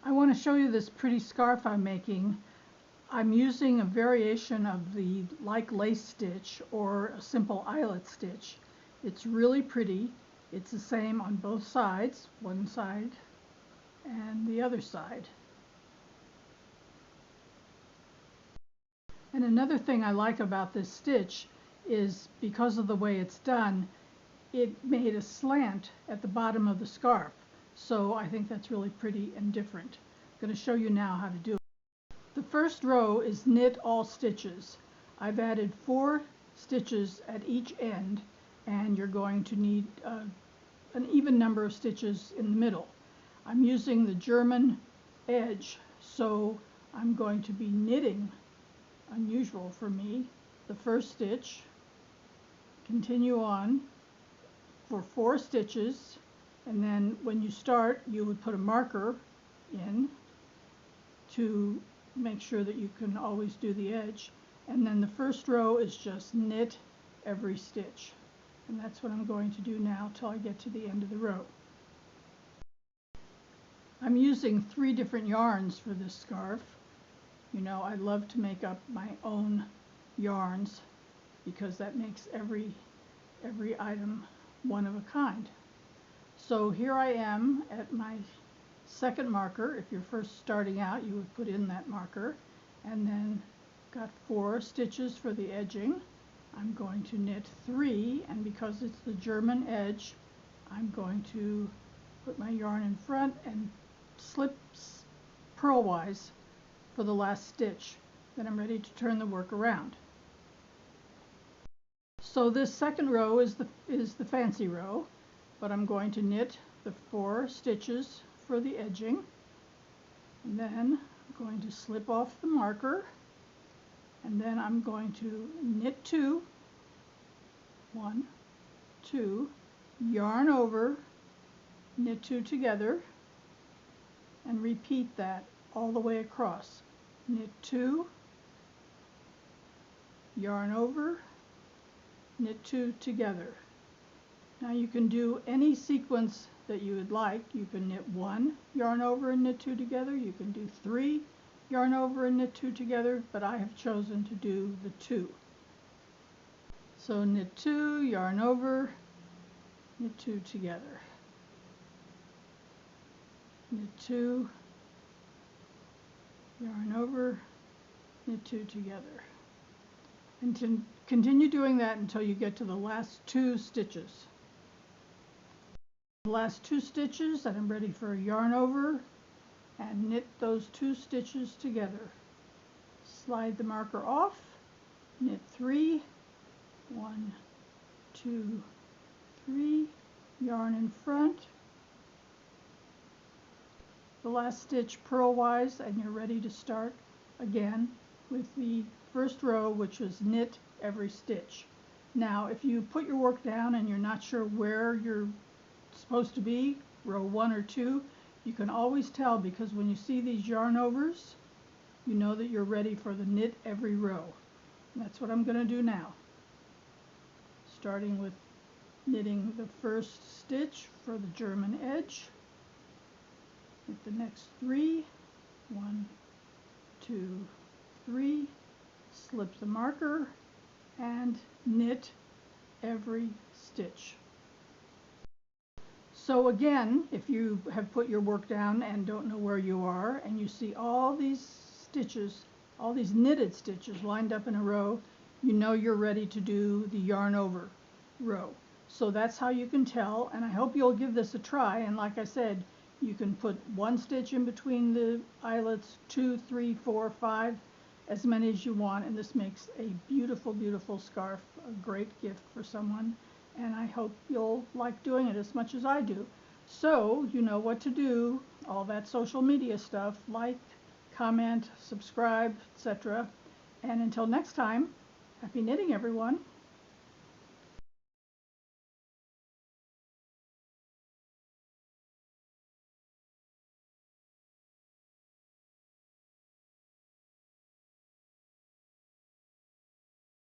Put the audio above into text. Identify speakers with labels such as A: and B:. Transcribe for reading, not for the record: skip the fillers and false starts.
A: I want to show you this pretty scarf I'm making. I'm using a variation of the like lace stitch or a simple eyelet stitch. It's really pretty. It's the same on both sides, one side and the other side. And another thing I like about this stitch is because of the way it's done, it made a slant at the bottom of the scarf. So I think that's really pretty and different. I'm going to show you now how to do it. The first row is knit all stitches. I've added 4 stitches at each end, and you're going to need an even number of stitches in the middle. I'm using the German edge, so I'm going to be knitting, unusual for me, the first stitch, continue on for 4 stitches, and then when you start you would put a marker in to make sure that you can always do the edge, and then the first row is just knit every stitch, and that's what I'm going to do now till I get to the end of the row. I'm using 3 different yarns for this scarf. You know, I love to make up my own yarns because that makes every item one of a kind. So here I am at my second marker. If you're first starting out, you would put in that marker, and then got 4 stitches for the edging. I'm going to knit 3, and because it's the German edge, I'm going to put my yarn in front and slip purlwise for the last stitch. Then I'm ready to turn the work around. So this second row is the fancy row, but I'm going to knit the 4 stitches for the edging, and then I'm going to slip off the marker, and then I'm going to knit 2, 1, 2, yarn over, knit 2 together, and repeat that all the way across. Knit 2, yarn over, knit 2 together. Now you can do any sequence that you would like. You can knit 1, yarn over and knit 2 together. You can do 3, yarn over and knit 2 together, but I have chosen to do the 2. So knit 2, yarn over, knit 2 together. Knit 2, yarn over, knit 2 together. And to continue doing that until you get to the last 2 stitches. The last 2 stitches, and I'm ready for a yarn over and knit those 2 stitches together. Slide the marker off, knit 3, 1, 2, 3, yarn in front, the last stitch purlwise, and you're ready to start again with the first row, which is knit every stitch. Now if you put your work down and you're not sure where you're supposed to be, row 1 or 2, you can always tell, because when you see these yarn overs, you know that you're ready for the knit every row. And that's what I'm going to do now, starting with knitting the first stitch for the German edge. Knit the next 3, 1, 2, 3, slip the marker, and knit every stitch. So again, if you have put your work down and don't know where you are, and you see all these stitches, all these knitted stitches lined up in a row, you know you're ready to do the yarn over row. So that's how you can tell, and I hope you'll give this a try. And like I said, you can put 1 stitch in between the eyelets, 2, 3, 4, 5, as many as you want, and this makes a beautiful, beautiful scarf, a great gift for someone, and I hope you'll like doing it as much as I do. So you know what to do, all that social media stuff, like, comment, subscribe, etc. And until next time, happy knitting, everyone.